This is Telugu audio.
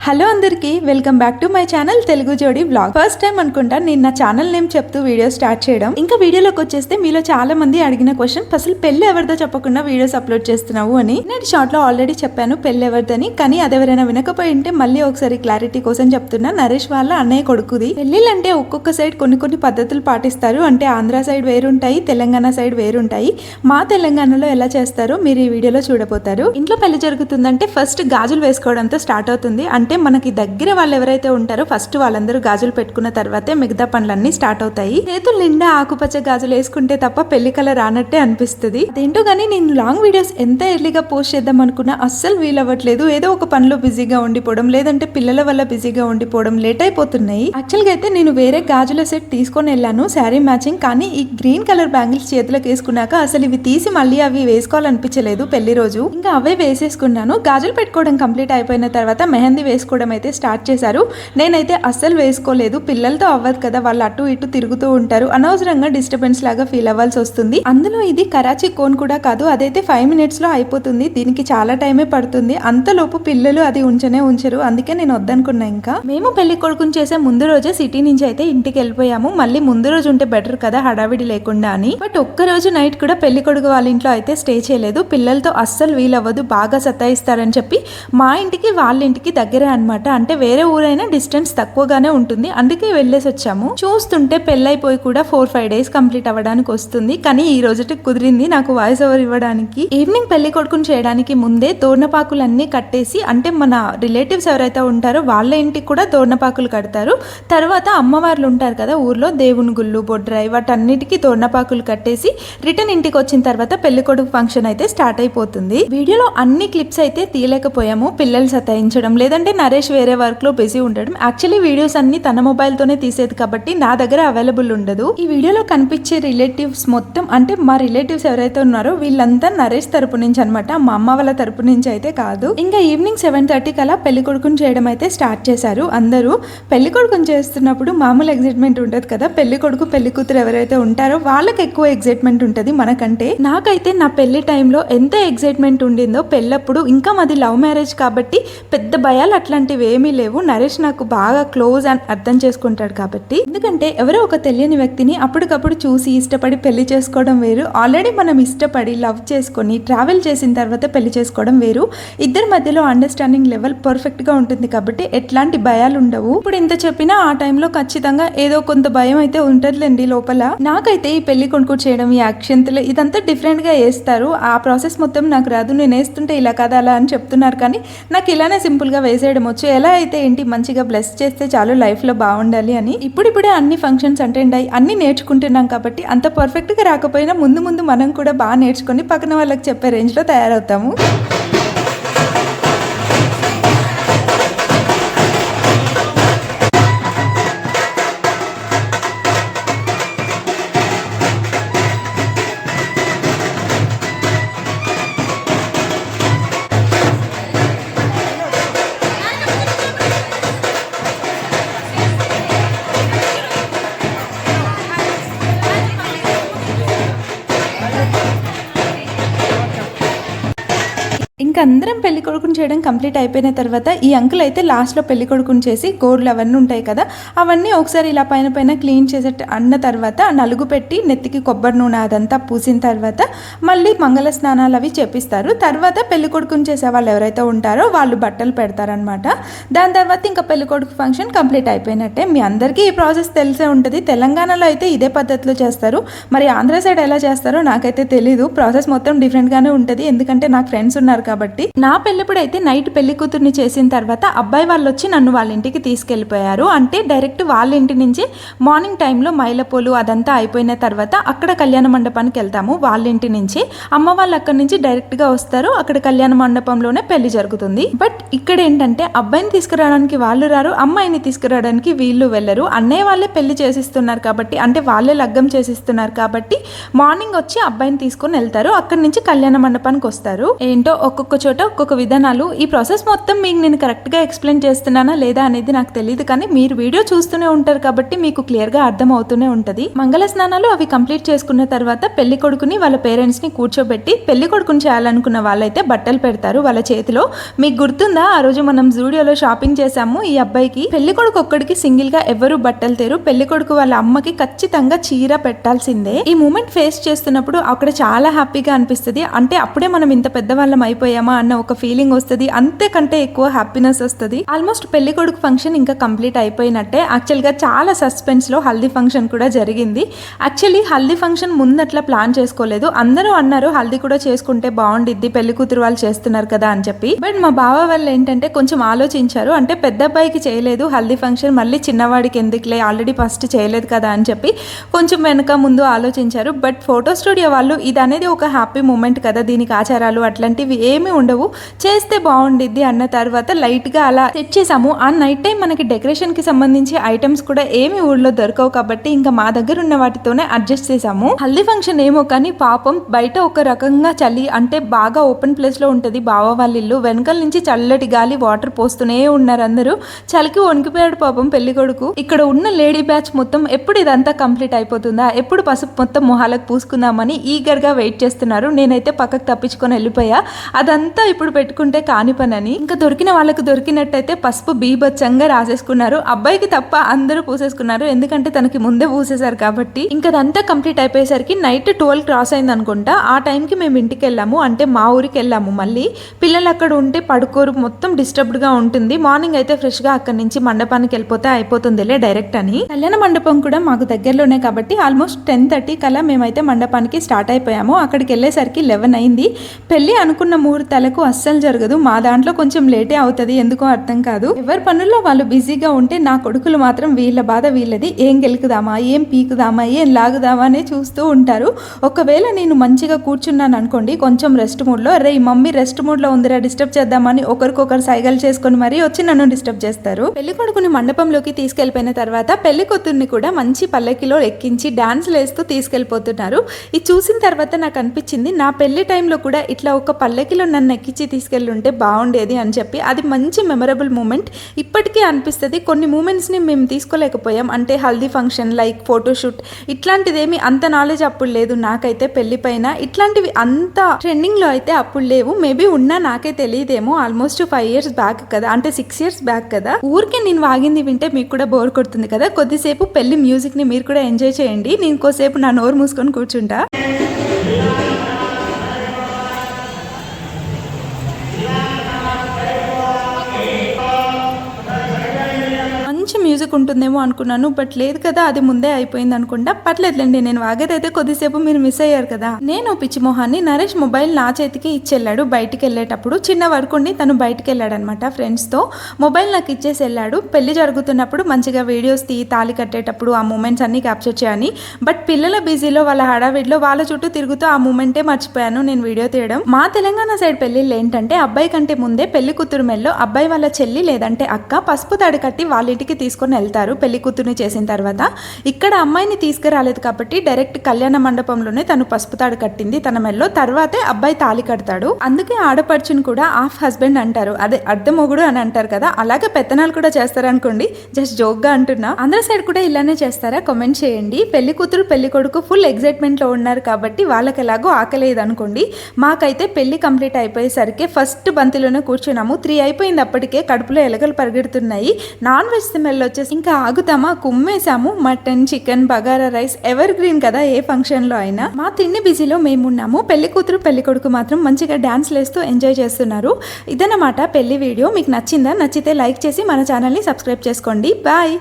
హలో అందరికీ welcome back to my channel Telugu జోడి బ్లాగ్. ఫస్ట్ టైం అనుకుంటా నేను నా ఛానల్ నేమ్ చెప్తూ వీడియో స్టార్ట్ చేయడం. ఇంకా వీడియోలోకి వచ్చేస్తే మీలో చాలా మంది అడిగిన క్వశ్చన్, అసలు పెళ్లి ఎవరిదో చెప్పకుండా వీడియోస్ అప్లోడ్ చేస్తున్నావు అని. నేను షార్ట్ లో ఆల్రెడీ చెప్పాను పెళ్లి ఎవరిదని, కానీ అదెవరైనా వినకపోయి ఉంటే మళ్ళీ ఒకసారి క్లారిటీ కోసం చెప్తున్నా. నరేష్ వాళ్ళ అన్నయ్య కొడుకుది. పెళ్లిళ్ళంటే ఒక్కొక్క సైడ్ కొన్ని పద్ధతులు పాటిస్తారు. అంటే ఆంధ్ర సైడ్ వేరుంటాయి, తెలంగాణ సైడ్ వేరుంటాయి. మా తెలంగాణలో ఎలా చేస్తారో మీరు ఈ వీడియోలో చూడబోతారు. ఇంట్లో పెళ్లి జరుగుతుందంటే ఫస్ట్ గాజులు వేసుకోవడంతో స్టార్ట్ అవుతుంది. అంటే మనకి దగ్గర వాళ్ళు ఎవరైతే ఉంటారో ఫస్ట్ వాళ్ళందరూ గాజులు పెట్టుకున్న తర్వాతే మిగతా పనులన్నీ స్టార్ట్ అవుతాయి. చేతులు నిండా ఆకుపచ్చ గాజులు వేసుకుంటే తప్ప పెళ్లి కల రానట్టే అనిపిస్తుంది. అదేంటో గానీ నేను లాంగ్ వీడియోస్ ఎంత ఎర్లీగా పోస్ట్ చేద్దాం అనుకున్నా అస్సలు వీలవ్వట్లేదు. ఏదో ఒక పనిలో బిజీగా ఉండిపోవడం, లేదంటే పిల్లల వల్ల బిజీగా ఉండిపోవడం లేట్ అయిపోతున్నాయి. యాక్చువల్ గా అయితే నేను వేరే గాజుల సెట్ తీసుకొని వెళ్ళాను, శారీ మ్యాచింగ్. కానీ ఈ గ్రీన్ కలర్ బ్యాంగిల్స్ చేతులకు వేసుకున్నాక అసలు ఇవి తీసి మళ్ళీ అవి వేసుకోవాలనిపించలేదు పెళ్లి రోజు. ఇంకా అవే వేసేసుకున్నాను. గాజులు పెట్టుకోవడం కంప్లీట్ అయిపోయిన తర్వాత మెహందీ వేసుకోవడం అయితే స్టార్ట్ చేశారు. నేనైతే అస్సలు వేసుకోలేదు. పిల్లలతో అవ్వదు కదా, వాళ్ళు అటు ఇటు తిరుగుతూ ఉంటారు, అనవసరంగా డిస్టర్బెన్స్ లాగా ఫీల్ అవ్వాల్సి వస్తుంది. అందులో ఇది కరాచీ కోన్ కూడా కాదు, అదైతే 5 minutes లో అయిపోతుంది. దీనికి చాలా టైమే పడుతుంది. అంతలోపు పిల్లలు అది ఉంచరు. అందుకే నేను వద్దనుకున్నా. ఇంకా మేము పెళ్లి కొడుకుని చేసే ముందు రోజే సిటీ నుంచి అయితే ఇంటికి వెళ్ళిపోయాము. మళ్ళీ ముందు రోజు ఉంటే బెటర్ కదా, హడావిడి లేకుండా అని. బట్ ఒక్క రోజు నైట్ కూడా పెళ్లి కొడుకు వాళ్ళ ఇంట్లో అయితే స్టే చేయలేదు. పిల్లలతో అస్సలు వీలవ్వదు, బాగా సతాయిస్తారని చెప్పి మా ఇంటికి వాళ్ళ ఇంటికి దగ్గరే అన్నమాట. అంటే వేరే ఊరైనా డిస్టెన్స్ తక్కువగానే ఉంటుంది, అందుకే వెళ్ళేసి వచ్చాము. చూస్తుంటే పెళ్ళైపోయి కూడా 4-5 days కంప్లీట్ అవ్వడానికి వస్తుంది. కానీ ఈ రోజుకి కుదిరింది నాకు వాయిస్ ఓవర్ ఇవ్వడానికి. ఈవినింగ్ పెళ్లి కొడుకుని చేయడానికి ముందే తోరణపాకులన్నీ కట్టేసి, అంటే మన రిలేటివ్స్ ఎవరైతే ఉంటారో వాళ్ళ ఇంటికి కూడా తోరణపాకులు కడతారు. తర్వాత అమ్మవార్లు ఉంటారు కదా ఊర్లో, దేవుని గుళ్ళు, బొడ్రాయి, వాటన్నిటికీ తోరణపాకులు కట్టేసి రిటర్న్ ఇంటికి వచ్చిన తర్వాత పెళ్లి కొడుకు ఫంక్షన్ అయితే స్టార్ట్ అయిపోతుంది. వీడియోలో అన్ని క్లిప్స్ అయితే తీయలేకపోయాము, పిల్లలు సతాయించడం, లేదంటే నరేష్ వేరే వర్క్ లో బిజీ ఉండడం. యాక్చువల్లీ వీడియోస్ అన్ని తన మొబైల్ తోనే తీసేది కాబట్టి నా దగ్గర అవైలబుల్ ఉండదు. ఈ వీడియోలో కనిపించే రిలేటివ్స్ మొత్తం, అంటే మా రిలేటివ్స్ ఎవరైతే ఉన్నారో వీళ్ళంతా నరేష్ తరపు నుంచి అనమాట, మా అమ్మ వాళ్ళ తరపు నుంచి అయితే కాదు. ఇంకా ఈవినింగ్ 7:30 కలా పెళ్లి కొడుకుని చేయడం అయితే స్టార్ట్ చేశారు. అందరూ పెళ్లి కొడుకుని చేస్తున్నప్పుడు మామూలు ఎగ్జైట్మెంట్ ఉండదు కదా, పెళ్లి కొడుకు పెళ్లి కూతురు ఎవరైతే ఉంటారో వాళ్ళకి ఎక్కువ ఎగ్జైట్మెంట్ ఉంటుంది మనకంటే. నాకైతే నా పెళ్లి టైంలో ఎంత ఎగ్జైట్మెంట్ ఉండిందో పెళ్ళప్పుడు. ఇంకా మాది లవ్ మ్యారేజ్ కాబట్టి పెద్ద భయాలు అట్లాంటివి ఏమీ లేవు. నరేష్ నాకు బాగా క్లోజ్ అని అర్థం చేసుకుంటాడు కాబట్టి. ఎందుకంటే ఎవరో ఒక తెలియని వ్యక్తిని అప్పటికప్పుడు చూసి ఇష్టపడి పెళ్లి చేసుకోవడం వేరు, ఆల్రెడీ మనం ఇష్టపడి లవ్ చేసుకొని ట్రావెల్ చేసిన తర్వాత పెళ్లి చేసుకోవడం వేరు. ఇద్దరి మధ్యలో అండర్స్టాండింగ్ లెవెల్ పర్ఫెక్ట్ గా ఉంటుంది కాబట్టి ఎట్లాంటి భయాలు ఉండవు. ఇప్పుడు ఇంత చెప్పినా ఆ టైంలో ఖచ్చితంగా ఏదో కొంత భయం అయితే ఉంటుందిలేండి లోపల. నాకైతే ఈ పెళ్లి కొడుకు చేయడం, ఈ అక్షంతలు, ఇదంతా డిఫరెంట్ గా వేస్తారు. ఆ ప్రాసెస్ మొత్తం నాకు రాదు. నేను వేస్తుంటే ఇలా కదా అలా అని చెప్తున్నారు, కానీ నాకు ఇలానే సింపుల్ గా వేసేయడం వచ్చు. ఎలా అయితే ఏంటి, మంచిగా బ్లెస్ చేస్తే చాలు లైఫ్ లో బాగుండాలి అని. ఇప్పుడిప్పుడే అన్ని ఫంక్షన్స్ అటెండ్ అయ్యి అన్ని నేర్చుకుంటున్నాం కాబట్టి అంత పర్ఫెక్ట్ గా రాకపోయినా ముందు ముందు మనం కూడా బాగా నేర్చుకొని పక్కన వాళ్ళకి చెప్పే రేంజ్ లో తయారవుతాము. ఇంకా అందరం పెళ్లి కొడుకుని చేయడం కంప్లీట్ అయిపోయిన తర్వాత ఈ అంకుల్ అయితే లాస్ట్ లో పెళ్లి కొడుకుని చేసి గోర్లు అవన్నీ ఉంటాయి కదా, అవన్నీ ఒకసారి ఇలా పైన క్లీన్ చేసే అన్న తర్వాత నలుగు పెట్టి నెత్తికి కొబ్బరి నూనె అదంతా పూసిన తర్వాత మళ్ళీ మంగళ స్నానాలు అవి చేపిస్తారు. తర్వాత పెళ్లి కొడుకుని చేసే వాళ్ళు ఎవరైతే ఉంటారో వాళ్ళు బట్టలు పెడతారనమాట. దాని తర్వాత ఇంకా పెళ్లి కొడుకు ఫంక్షన్ కంప్లీట్ అయిపోయినట్టే. మీ అందరికీ ఈ ప్రాసెస్ తెలిసే ఉంటుంది. తెలంగాణలో అయితే ఇదే పద్ధతిలో చేస్తారు, మరి ఆంధ్ర సైడ్ ఎలా చేస్తారో నాకైతే తెలీదు. ప్రాసెస్ మొత్తం డిఫరెంట్ గానే ఉంటుంది, ఎందుకంటే నాకు ఫ్రెండ్స్ ఉన్నారు కాబట్టి. నా పెళ్ళిప్పుడు అయితే నైట్ పెళ్లి కూతుర్ని చేసిన తర్వాత అబ్బాయి వాళ్ళు వచ్చి నన్ను వాళ్ళ ఇంటికి తీసుకెళ్లిపోయారు. అంటే డైరెక్ట్ వాళ్ళ ఇంటి నుంచి మార్నింగ్ టైంలో మైలపోలు అదంతా అయిపోయిన తర్వాత అక్కడ కళ్యాణ మండపానికి వెళ్తాము. వాళ్ళ ఇంటి నుంచి అమ్మ వాళ్ళు అక్కడి నుంచి డైరెక్ట్ గా వస్తారు. అక్కడ కళ్యాణ మండపంలోనే పెళ్లి జరుగుతుంది. బట్ ఇక్కడ ఏంటంటే అబ్బాయిని తీసుకురావడానికి వాళ్ళు రారు, అమ్మాయిని తీసుకురావడానికి వీళ్ళు వెళ్ళరు. అన్నయ్య వాళ్ళే పెళ్లి చేసిస్తున్నారు కాబట్టి, అంటే వాళ్ళే లగ్గం చేసిస్తున్నారు కాబట్టి మార్నింగ్ వచ్చి అబ్బాయిని తీసుకుని వెళ్తారు. అక్కడి నుంచి కళ్యాణ మండపానికి వస్తారు. ఏంటో ఒక్కొక్క చోట ఒక్కొక్క విధానాలు. ఈ ప్రాసెస్ మొత్తం మీకు నేను కరెక్ట్గా ఎక్స్ప్లెయిన్ చేస్తున్నానా లేదా అనేది నాకు తెలియదు, కానీ మీరు వీడియో చూస్తూనే ఉంటారు కాబట్టి మీకు క్లియర్గా అర్థం అవుతూనే ఉంటుంది. మంగళ స్నానాలు అవి కంప్లీట్ చేసుకున్న తర్వాత పెళ్లి కొడుకుని వాళ్ళ పేరెంట్స్ని కూర్చోబెట్టి పెళ్లి కొడుకుని చేయాలనుకున్న వాళ్ళైతే బట్టలు పెడతారు వాళ్ళ చేతిలో. మీకు గుర్తుందా, ఆ రోజు మనం జూడియోలో షాపింగ్ చేసాము. ఈ అబ్బాయికి పెళ్లి కొడుకు ఒక్కడికి సింగిల్ గా ఎవరు బట్టలు తేరు. పెళ్లి కొడుకు వాళ్ళ అమ్మకి ఖచ్చితంగా చీర పెట్టాల్సిందే. ఈ మూమెంట్ ఫేస్ చేస్తున్నప్పుడు అక్కడ చాలా హ్యాపీగా అనిపిస్తుంది. అంటే అప్పుడే మనం ఇంత పెద్దవాళ్ళం అయిపోయామా అన్న ఒక ఫీలింగ్ వస్తుంది, అంతేకంటే ఎక్కువ హ్యాపీనెస్ వస్తుంది. ఆల్మోస్ట్ పెళ్లి కొడుకు ఫంక్షన్ ఇంకా కంప్లీట్ అయిపోయినట్టే. యాక్చువల్ గా చాలా సస్పెన్స్ లో హల్దీ ఫంక్షన్ కూడా జరిగింది. యాక్చువల్లీ హల్దీ ఫంక్షన్ ముందట్లా ప్లాన్ చేసుకోలేదు. అందరూ అన్నారు హల్దీ కూడా చేసుకుంటే బాగుండిద్ది, పెళ్లి కూతురు వాళ్ళు చేస్తున్నారు కదా అని చెప్పి. బట్ మా బావ వాళ్ళు ఏంటంటే కొంచెం ఆలోచించారు. అంటే పెద్ద అబ్బాయికి చేయలేదు హల్దీ ఫంక్షన్, మళ్ళీ చిన్నవాడికి ఎందుకులే, ఆల్రెడీ ఫస్ట్ చేయలేదు కదా అని చెప్పి కొంచెం వెనక ముందు ఆలోచించారు. బట్ ఫోటో స్టూడియో వాళ్ళు ఇది అనేది ఒక హ్యాపీ మూమెంట్ కదా, దీనికి ఆచారాలు అట్లాంటివి ఏమీ ఉండవు, చేస్తే బాగుండిద్ది అన్న తర్వాత లైట్ గా అలా సెట్ చేసాము. ఆ నైట్ టైం మనకి డెకరేషన్ కి సంబంధించి ఐటమ్స్ కూడా ఏమి ఊళ్ళో దొరకవు కాబట్టి ఇంకా మా దగ్గర ఉన్న వాటితోనే అడ్జస్ట్ చేసాము. హల్దీ ఫంక్షన్ ఏమో కానీ పాపం బయట ఒక రకంగా చలి, అంటే బాగా ఓపెన్ ప్లేస్ లో ఉంటది బావ వాళ్ళ ఇల్లు. వెనకాల నుంచి చల్లటి గాలి, వాటర్ పోస్తూనే ఉన్నారు అందరూ. చలికి వణికిపోయాడు పాపం పెళ్లి కొడుకు. ఇక్కడ ఉన్న లేడీ బ్యాచ్ మొత్తం ఎప్పుడు ఇదంతా కంప్లీట్ అయిపోతుందా, ఎప్పుడు పసుపు మొత్తం మొహాలకు పూసుకుందామని ఈగర్ గా వెయిట్ చేస్తున్నారు. నేనైతే పక్కకు తప్పించుకొని వెళ్ళిపోయా, అదంతా ఇప్పుడు పెట్టుకుంటే కాని పని అని. ఇంకా దొరికిన వాళ్ళకు దొరికినట్టయితే పసుపు బీభత్సంగా రాసేసుకున్నారు. అబ్బాయికి తప్ప అందరూ పూసేసుకున్నారు, ఎందుకంటే తనకి ముందే పూసేశారు కాబట్టి. ఇంకా అదంతా కంప్లీట్ అయిపోయేసరికి నైట్ 12 క్రాస్ అయింది అనుకుంటా. ఆ టైంకి మేము ఇంటికి వెళ్ళాము, అంటే మా ఊరికి వెళ్ళాము. మళ్ళీ పిల్లలు అక్కడ ఉంటే పడుకోరు, మొత్తం డిస్టర్బ్డ్ గా ఉంటుంది. మార్నింగ్ అయితే ఫ్రెష్ గా అక్కడి నుంచి మండపానికి వెళ్ళిపోతే అయిపోతుందిలే డైరెక్ట్ అని. కళ్యాణ మండపం కూడా మాకు దగ్గరలోనే కాబట్టి ఆల్మోస్ట్ 10:30 కల్లా మేమైతే మండపానికి స్టార్ట్ అయిపోయాము. అక్కడికి వెళ్ళేసరికి 11 అయింది. పెళ్లి అనుకున్న ముహూర్తాలకు అస్సలు జరగదు. మా దాంట్లో కొంచెం లేటే అవుతుంది, ఎందుకో అర్థం కాదు. ఎవరి పనుల్లో వాళ్ళు బిజీగా ఉంటే నా కొడుకులు మాత్రం వీళ్ళ బాధ వీళ్ళది, ఏం గెలుకుదామా, ఏం పీకుదామా, ఏం లాగుదామా అనే చూస్తూ ఉంటారు. ఒకవేళ నేను మంచిగా కూర్చున్నాను అనుకోండి కొంచెం రెస్ట్ మూడ్ లో, రే మమ్మీ రెస్ట్ మూడ్ లో ఉందిరా డిస్టర్బ్ చేద్దామని ఒకరికొకరు సైగలు చేసుకొని మరీ వచ్చి నన్ను డిస్టర్బ్ చేస్తారు. పెళ్లి కొడుకుని మండపంలోకి తీసుకెళ్లిపోయిన తర్వాత పెళ్లి కూతుర్ని కూడా మంచి పల్లకిలో ఎక్కించి డాన్స్లు వేస్తూ తీసుకెళ్లిపోతున్నారు. ఇది చూసిన తర్వాత నాకు అనిపించింది, నా పెళ్లి టైంలో కూడా ఇట్లా ఒక పల్లకిలో నన్ను ఎక్కించి తీసుకెళ్ళి ఉంటే బాగుండేది అని చెప్పి. అది మంచి మెమరబుల్ మూమెంట్. ఇప్పటికీ అనిపిస్తుంది కొన్ని మూమెంట్స్ ని మేము తీసుకోలేకపోయాం. అంటే హల్దీ ఫంక్షన్, లైక్ ఫోటోషూట్, ఇట్లాంటిదేమి అంత నాలెడ్జ్ అప్పుడు లేదు నాకైతే. పెళ్లి పైన ఇట్లాంటివి అంత ట్రెండింగ్ లో అయితే అప్పుడు లేవు. మేబీ ఉన్నా నాకే తెలియదేమో. ఆల్మోస్ట్ 5 years బ్యాక్ కదా, అంటే 6 years బ్యాక్ కదా. ఊరికే నేను వాగింది వింటే మీకు కూడా బోర్ కొడుతుంది కదా. కొద్దిసేపు పెళ్లి మ్యూజిక్ ని మీరు కూడా ఎంజాయ్ చేయండి. నేను కోసేపు నా నోరు మూసుకొని కూర్చుంటా. మ్యూజిక్ ఉంటుందేమో అనుకున్నాను, బట్ లేదు కదా, అది ముందే అయిపోయింది అనుకుంటా. పర్లేదులేండి, నేను వాగేదైతే కొద్దిసేపు మీరు మిస్ అయ్యారు కదా. నేను పిచ్చి మొహాన్ని నరేష్ మొబైల్ నా చేతికి ఇచ్చెళ్ళాడు బయటికి వెళ్ళేటప్పుడు. చిన్న వర్క్ ఉండి తను బయటికి వెళ్ళాడు అనమాట ఫ్రెండ్స్ తో. మొబైల్ నాకు ఇచ్చేసి వెళ్ళాడు. పెళ్లి జరుగుతున్నప్పుడు మంచిగా వీడియోస్ తాళి కట్టేటప్పుడు ఆ మూమెంట్స్ అన్ని క్యాప్చర్ చేయని. బట్ పిల్లల బిజీలో వాళ్ళ హడావిడిలో వాళ్ళ చుట్టూ తిరుగుతూ ఆ మూమెంటే మర్చిపోయాను నేను వీడియో తీయడం. మా తెలంగాణ సైడ్ పెళ్లిళ్ళు ఏంటంటే అబ్బాయి కంటే ముందే పెళ్లి కూతురు మెల్లో అబ్బాయి వాళ్ళ చెల్లి లేదంటే అక్క పసుపు తాడు కట్టి వాళ్ళ ఇంటికి తీసుకొని వెళ్తారు పెళ్లి కూతుర్ని చేసిన తర్వాత. ఇక్కడ అమ్మాయిని తీసుకురాలేదు కాబట్టి డైరెక్ట్ కళ్యాణ మండపంలోనే తను పసుపు తాడు కట్టింది తన మెల్లో. తర్వాతే అబ్బాయి తాళి కడతాడు. అందుకే ఆడపడుచుని కూడా హాఫ్ హస్బెండ్ అంటారు, అదే అర్ధమొగుడు అని అంటారు కదా. అలాగే పెత్తనాలు కూడా చేస్తారనుకోండి, జస్ట్ జోక్ గా అంటున్నా. అందరి సైడ్ కూడా ఇలానే చేస్తారా? కామెంట్ చేయండి. పెళ్లి కూతురు పెళ్లి కొడుకు ఫుల్ ఎగ్జైట్మెంట్ లో ఉన్నారు కాబట్టి వాళ్ళకి ఎలాగో ఆకలేదు అనుకోండి. మాకైతే పెళ్లి కంప్లీట్ అయిపోయేసరికి ఫస్ట్ బంతిలోనే కూర్చున్నాము. 3 అయిపోయింది. అప్పటికే కడుపులో ఎలకలు పరిగెడుతున్నాయి. నాన్ వెజ్ స్మెల్ వచ్చేసి ఇంకా ఆగుతామా, కుమ్మేసాము. Mutton, chicken, bagara rice ever green కదా ఏ ఫంక్షన్ లో అయినా. మా తిండి బిజీలో మేమున్నాము. పెళ్లి కూతురు పెళ్లి కొడుకు మాత్రం మంచిగా డాన్స్ లేస్తూ ఎంజాయ్ చేస్తున్నారు. ఇదన్నమాట పెళ్లి వీడియో. మీకు నచ్చిందా? నచ్చితే లైక్ చేసి మన ఛానల్ ని సబ్స్క్రైబ్ చేసుకోండి. బాయ్.